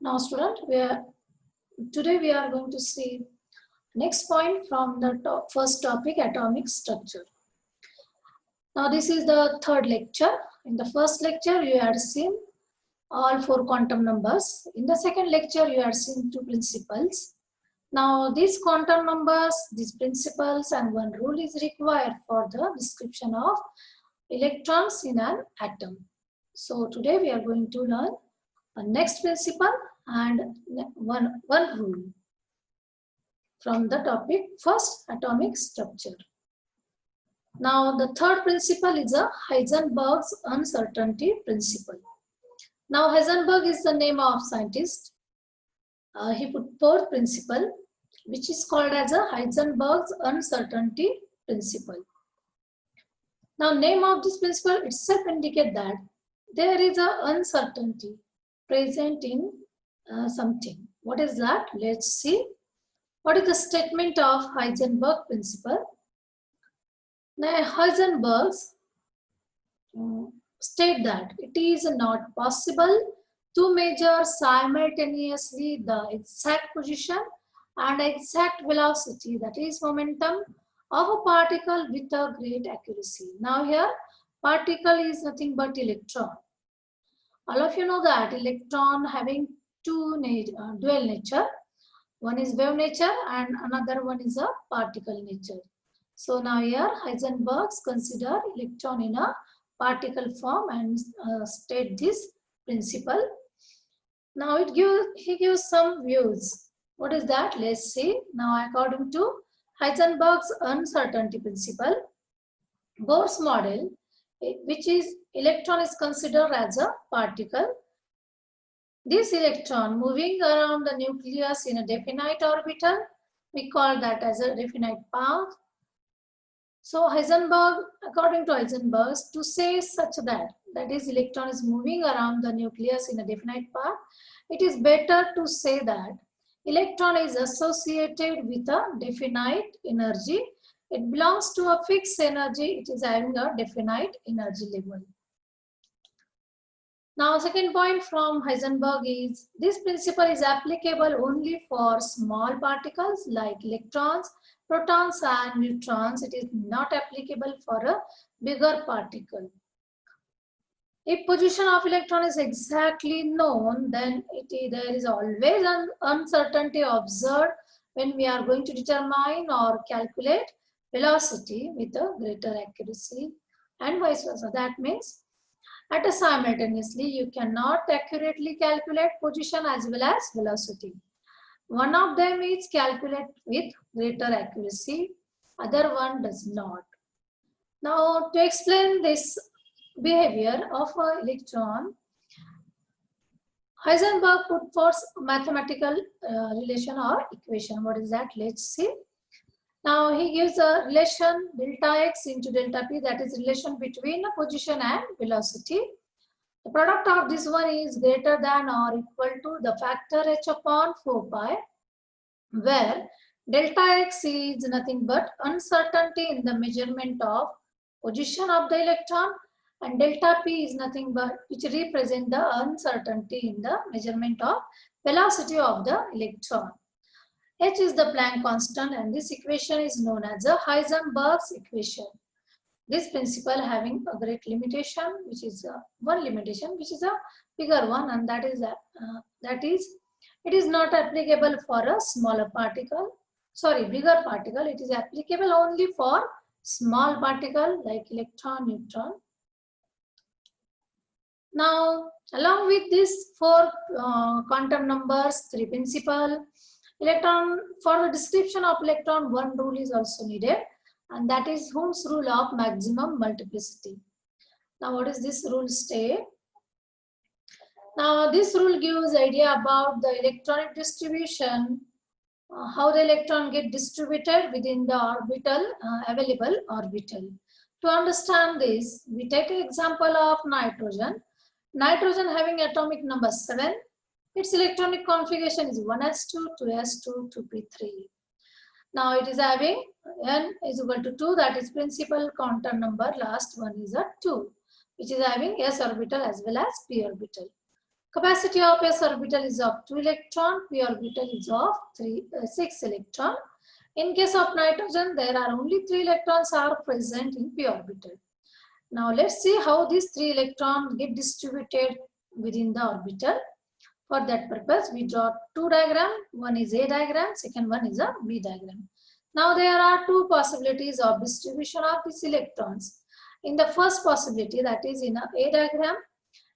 Now student, today we are going to see next point from the first topic, atomic structure. Now this is the third lecture. In the first lecture you had seen all four quantum numbers. In the second lecture you had seen two principles. Now these quantum numbers, these principles and one rule is required for the description of electrons in an atom. So today we are going to learn a next principle and one rule from the topic first, atomic structure. Now the third principle is a Heisenberg's uncertainty principle. Now Heisenberg is the name of scientist. He put fourth principle which is called as a Heisenberg's uncertainty principle. Now name of this principle itself indicates that there is an uncertainty present in something. What is that? Let's see. What is the statement of Heisenberg principle? Now Heisenberg state that it is not possible to measure simultaneously the exact position and exact velocity, that is momentum, of a particle with a great accuracy. Now here particle is nothing but electron. All of you know that electron having two dual nature. One is wave nature and another one is a particle nature. So now here Heisenberg consider electron in a particle form and state this principle. Now he gives some views. What is that? Let's see. Now according to Heisenberg's uncertainty principle, Bohr's model, which is electron is considered as a particle. This electron moving around the nucleus in a definite orbital, we call that as a definite path. So Heisenberg, according to Heisenberg, to say such that is electron is moving around the nucleus in a definite path, it is better to say that electron is associated with a definite energy. It belongs to a fixed energy. It is having a definite energy level. Now, second point from Heisenberg is this principle is applicable only for small particles like electrons, protons and neutrons. It is not applicable for a bigger particle. If position of electron is exactly known, then there is always an uncertainty observed when we are going to determine or calculate velocity with a greater accuracy and vice versa. That means at a simultaneously you cannot accurately calculate position as well as velocity. One of them is calculate with greater accuracy, other one does not. Now to explain this behavior of an electron, Heisenberg put forth mathematical relation or equation. What is that? Let's see. Now he gives a relation delta x into delta p, that is relation between a position and velocity. The product of this one is greater than or equal to the factor h upon 4 pi, where delta x is nothing but uncertainty in the measurement of position of the electron and delta p is nothing but which represent the uncertainty in the measurement of velocity of the electron. H is the Planck constant and this equation is known as a Heisenberg's equation. This principle having a great limitation, which is one limitation, which is a bigger one, and that is it is not applicable for a smaller particle. Sorry, bigger particle. It is applicable only for small particle like electron, neutron. Now, along with these four quantum numbers, three principle, electron, for the description of electron, one rule is also needed, and that is Hund's rule of maximum multiplicity. Now, what is this rule state? Now, this rule gives idea about the electronic distribution, how the electron get distributed within the orbital, available orbital. To understand this, we take an example of nitrogen. Nitrogen having atomic number 7. Its electronic configuration is 1s2, 2s2, 2p3. Now it is having n is equal to 2, that is principal quantum number, last one is a 2, which is having s orbital as well as p orbital. Capacity of s orbital is of 2 electron, p orbital is of 6 electron. In case of nitrogen, there are only 3 electrons are present in p orbital. Now let's see how these 3 electrons get distributed within the orbital. For that purpose, we draw two diagrams. One is A diagram, second one is a B diagram. Now there are two possibilities of distribution of these electrons. In the first possibility, that is in A diagram,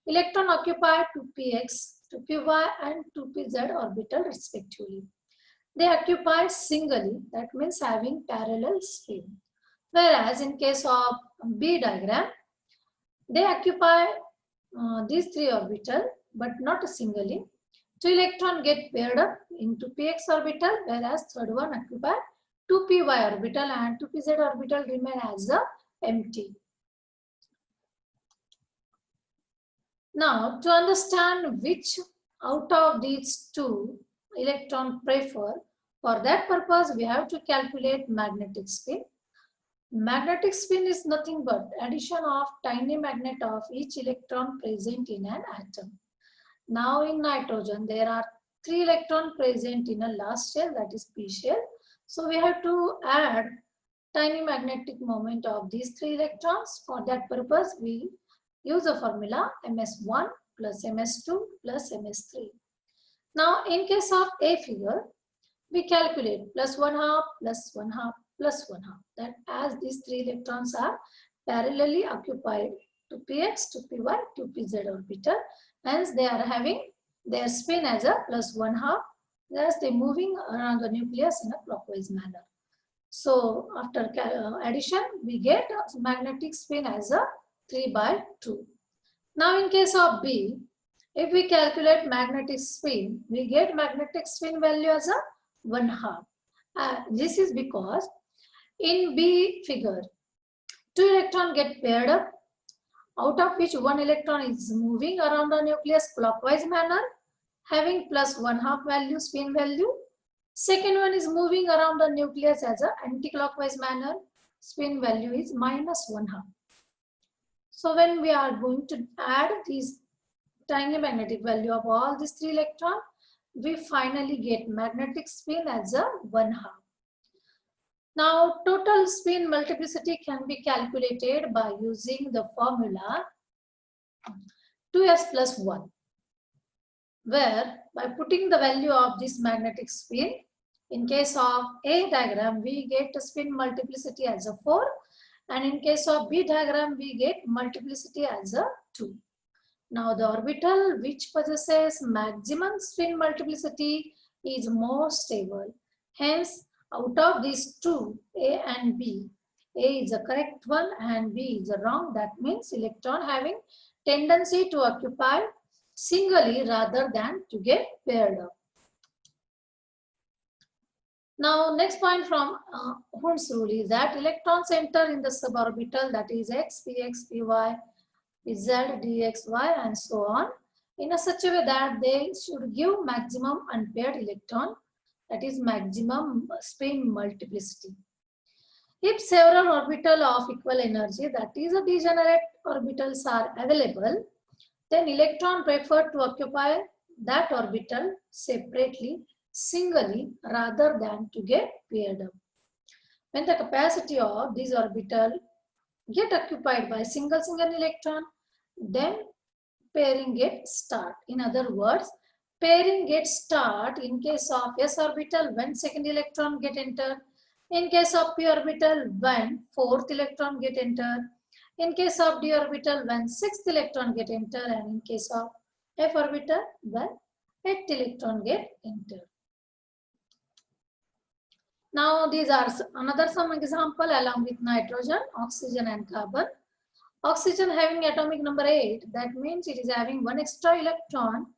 electron occupy 2px, 2py and 2pz orbital respectively. They occupy singly, that means having parallel spin. Whereas in case of B diagram, they occupy these 3 orbital but not singly. 2 electron get paired up into px orbital, whereas third one occupy 2py orbital and 2pz orbital remain as empty. Now, to understand which out of these two electron prefer, for that purpose we have to calculate magnetic spin. Magnetic spin is nothing but addition of tiny magnet of each electron present in an atom. Now in nitrogen, there are 3 electrons present in a last shell, that is p shell. So we have to add tiny magnetic moment of these 3 electrons. For that purpose, we use a formula ms1 plus ms2 plus ms3. Now in case of A figure, we calculate plus 1/2 plus 1/2 plus 1/2. That as these 3 electrons are parallelly occupied to px, to py, to pz orbital, hence they are having their spin as a plus 1/2, thus they moving around the nucleus in a clockwise manner. So after addition, we get magnetic spin as a 3/2. Now in case of B, if we calculate magnetic spin, we get magnetic spin value as a 1/2. This is because in B figure, 2 electrons get paired up, out of which 1 electron is moving around the nucleus clockwise manner, having plus 1/2 value, spin value. Second one is moving around the nucleus as an anti-clockwise manner, spin value is minus 1/2. So when we are going to add these tiny magnetic value of all these 3 electrons, we finally get magnetic spin as a 1/2. Now total spin multiplicity can be calculated by using the formula 2s plus 1, where by putting the value of this magnetic spin, in case of A diagram, we get a spin multiplicity as a 4, and in case of B diagram, we get multiplicity as a 2. Now the orbital which possesses maximum spin multiplicity is more stable. Hence, out of these two, A and B, A is the correct one and B is the wrong. That means electron having tendency to occupy singly rather than to get paired up. Now next point from Hund's rule is that electrons enter in the suborbital, that is x, px, py, pz, dx, y and so on, in a such a way that they should give maximum unpaired electron, that is maximum spin multiplicity. If several orbitals of equal energy, that is a degenerate orbitals are available, then electron prefer to occupy that orbital separately, singly rather than to get paired up. When the capacity of this orbital get occupied by single electron, then pairing gets start. In other words, pairing gets start in case of s orbital when second electron get entered, in case of p orbital when fourth electron get entered, in case of d orbital when sixth electron get entered, and in case of f orbital when eighth electron get entered. Now these are another some example along with nitrogen, oxygen and carbon. Oxygen having atomic number 8, that means it is having one extra electron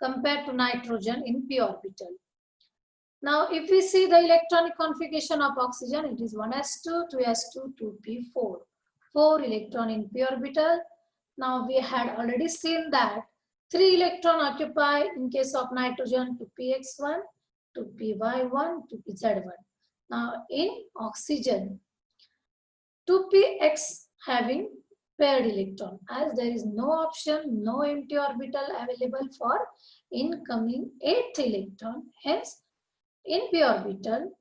compared to nitrogen in p orbital. Now if we see the electronic configuration of oxygen, it is 1s2, 2s2, 2p4. 4 electron in p orbital. Now we had already seen that 3 electron occupy in case of nitrogen to px1, to py1, to pz1. Now in oxygen, 2px having paired electron, as there is no option, no empty orbital available for incoming 8th electron. Hence, in p orbital,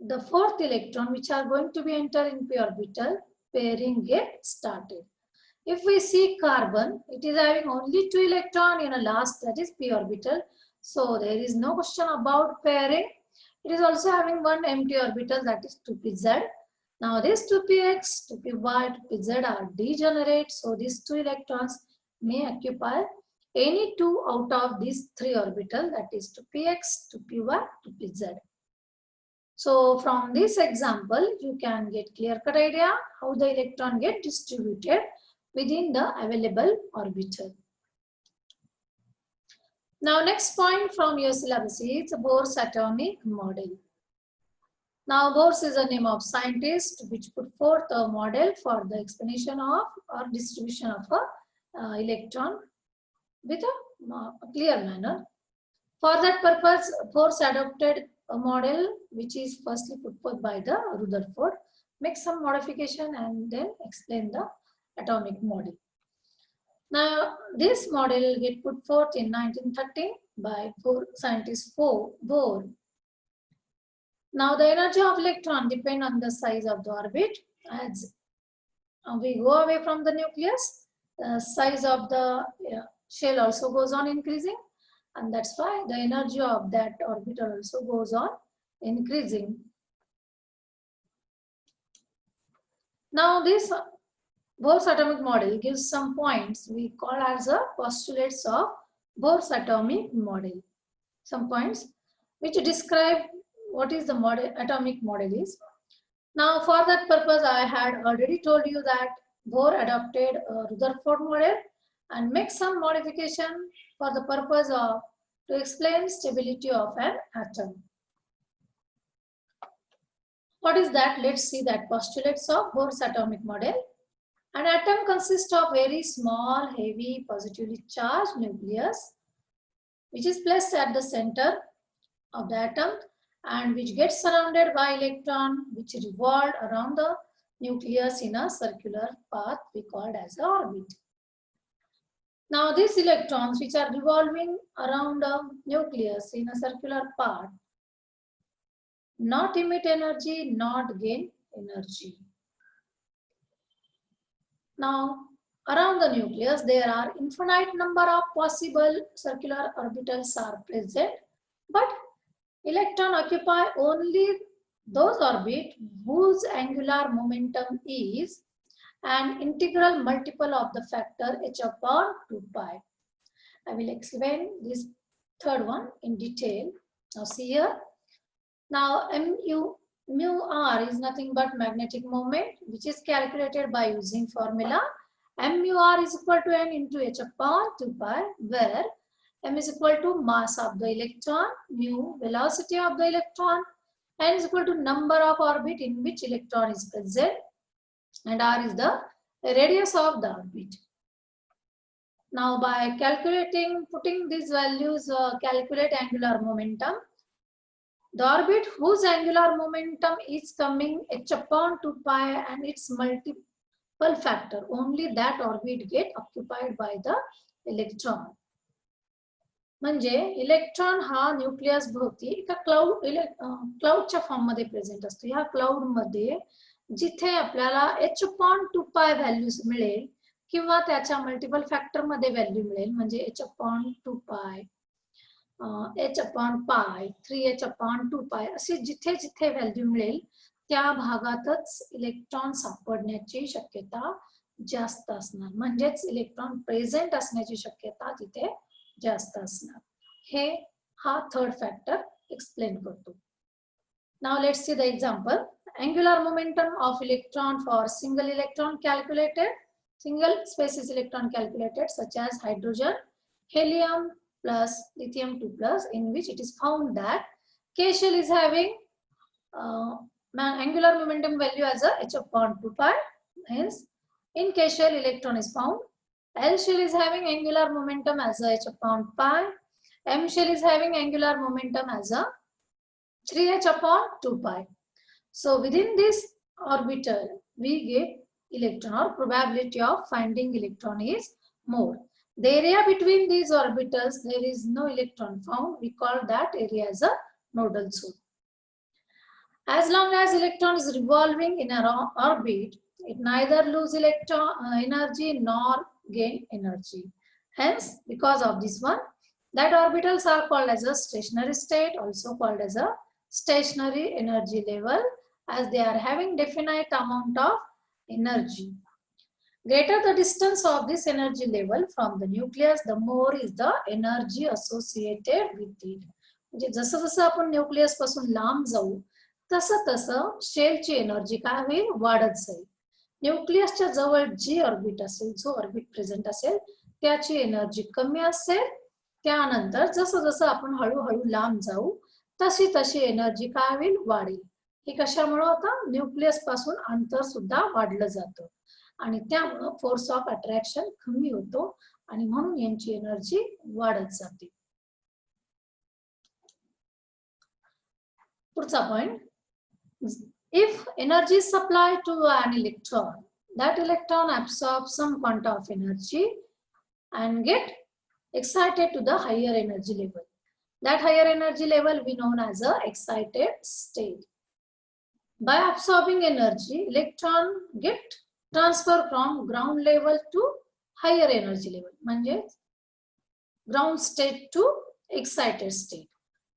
the 4th electron which are going to be enter in p orbital, pairing get started. If we see carbon, it is having only 2 electron in a last, that is p orbital. So there is no question about pairing. It is also having one empty orbital, that is 2pz. Now this 2px, 2py, 2pz are degenerate. So these 2 electrons may occupy any 2 out of these 3 orbital, that is 2px, 2py, 2pz. So from this example, you can get clear-cut idea how the electron get distributed within the available orbital. Now next point from your syllabus is Bohr's atomic model. Now Bohr is a name of scientist which put forth a model for the explanation of or distribution of a electron with a clear manner. For that purpose, Bohr adopted a model which is firstly put forth by the Rutherford, make some modification and then explain the atomic model. Now, this model get put forth in 1913 by scientist Bohr. Now, the energy of electron depend on the size of the orbit. As we go away from the nucleus, the size of the shell also goes on increasing, and that's why the energy of that orbital also goes on increasing. Now, this Bohr's atomic model gives some points we call as the postulates of Bohr's atomic model. Some points which describe what is the model, atomic model is. Now for that purpose, I had already told you that Bohr adopted a Rutherford model and make some modification for the purpose of to explain stability of an atom. What is that? Let's see that postulates of Bohr's atomic model. An atom consists of very small, heavy, positively charged nucleus, which is placed at the center of the atom and which gets surrounded by electron, which revolve around the nucleus in a circular path we called as an orbit. Now, these electrons, which are revolving around the nucleus in a circular path, not emit energy, not gain energy. Now, around the nucleus, there are infinite number of possible circular orbitals are present, but electron occupy only those orbits whose angular momentum is an integral multiple of the factor h upon 2 pi. I will explain this third one in detail. Now see here. Now mu r is nothing but magnetic moment, which is calculated by using formula m mu r is equal to n into h upon 2 pi, where m is equal to mass of the electron, mu velocity of the electron, n is equal to number of orbit in which electron is present, and r is the radius of the orbit. Now by putting these values, calculate angular momentum. The orbit whose angular momentum is coming h upon 2 pi and its multiple factor, only that orbit get occupied by the electron. म्हणजे electron हा nucleus भोवती एका क्लाउडच्या form मध्ये present असतो. ह्या cloud मध्ये जिथे आपल्याला h upon 2 pi व्हॅल्यूज मिळेल किंवा त्याच्या मल्टिपल फॅक्टर मध्ये व्हॅल्यू मिळेल, म्हणजे h upon 2 pi, h upon pi, 3h upon 2 pi असे जिथे जिथे व्हॅल्यू मिळेल त्या भागातच इलेक्ट्रॉन सापडण्याची शक्यता जास्त असणार, म्हणजेच इलेक्ट्रॉन प्रेझेंट असण्याची शक्यता तिथे जास्त असणार. हे हा थर्ड फॅक्टर एक्सप्लेन करतो. Now let's see the example. Angular momentum of electron for single electron calculated, single species electron calculated, such as hydrogen, helium plus lithium 2 plus, in which it is found that K shell is having angular momentum value as a h upon 2 pi. Hence, in K shell electron is found. L shell is having angular momentum as a h upon pi. M shell is having angular momentum as a 3h upon 2 pi. So within this orbital, we get electron, or probability of finding electron is more. The area between these orbitals, there is no electron found. We call that area as a nodal zone. As long as electron is revolving in an orbit, it neither lose electron energy nor gain energy. Hence, because of this one, that orbitals are called as a stationary state, also called as a stationary energy level, as they are having definite amount of energy. Greater the distance of this energy level from the nucleus, the more is the energy associated with it. म्हणजे जसं जसं आपण nucleus पासून लांब जाऊ तसं तसं शेलची energy काय होईल वाढत जाईल. न्यूक्लियसच्या जवळ जी ऑर्बिट असेल, जो ऑर्बिट प्रेझेंट असेल त्याची एनर्जी कमी असेल. त्यानंतर जसं जसं आपण हळूहळू लांब जाऊ तशी तशी एनर्जी काय होईल वाढेल. हे कशामुळे होतं? न्यूक्लियस पासून अंतर सुद्धा वाढलं जातं आणि त्यामुळे फोर्स ऑफ अट्रॅक्शन कमी होतो आणि म्हणून यांची एनर्जी वाढत जाते. पुढचा point, if energy is supplied to an electron, that electron absorbs some quanta of energy and get excited to the higher energy level. That higher energy level we known as a excited state. By absorbing energy, electron get transfer from ground level to higher energy level, म्हणजे ground state to excited state.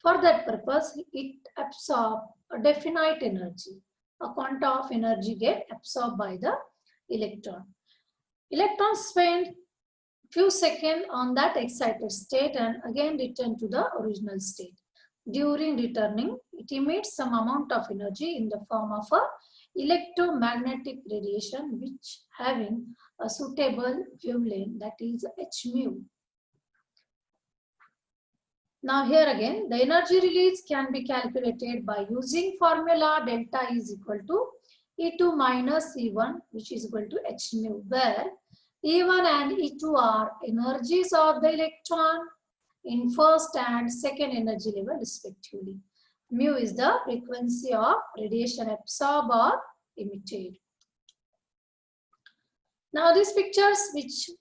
For that purpose, it absorbs a definite energy. A quanta of energy get absorbed by the electron. Electrons spend few seconds on that excited state and again return to the original state. During returning, it emits some amount of energy in the form of a electromagnetic radiation which having a suitable wavelength, that is h mu. Now here again, the energy release can be calculated by using formula delta is equal to E2 minus E1, which is equal to h mu, where E1 and E2 are energies of the electron in first and second energy level respectively. Mu is the frequency of radiation absorbed or emitted. Now these pictures which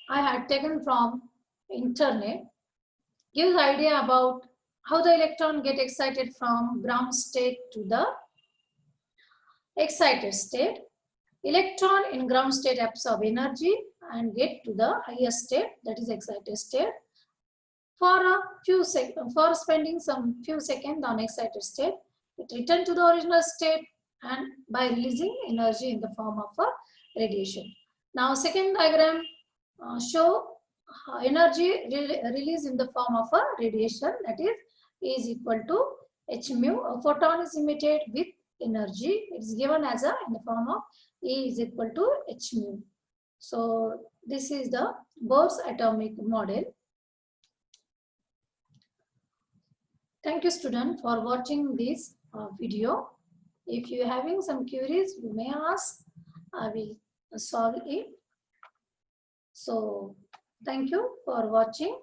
I had taken from internet gives idea about how the electron get excited from ground state to the excited state. Electron in ground state absorb energy and get to the higher state, that is excited state. For a few seconds, for spending some few seconds on excited state, it returns to the original state and by releasing energy in the form of a radiation. Now second diagram show energy released in the form of a radiation, that is equal to h mu. A photon is emitted with energy. It is given as a in the form of E is equal to h mu. So this is the Bohr's atomic model. Thank you student for watching this video. If you are having some queries, you may ask. I will solve it. So thank you for watching.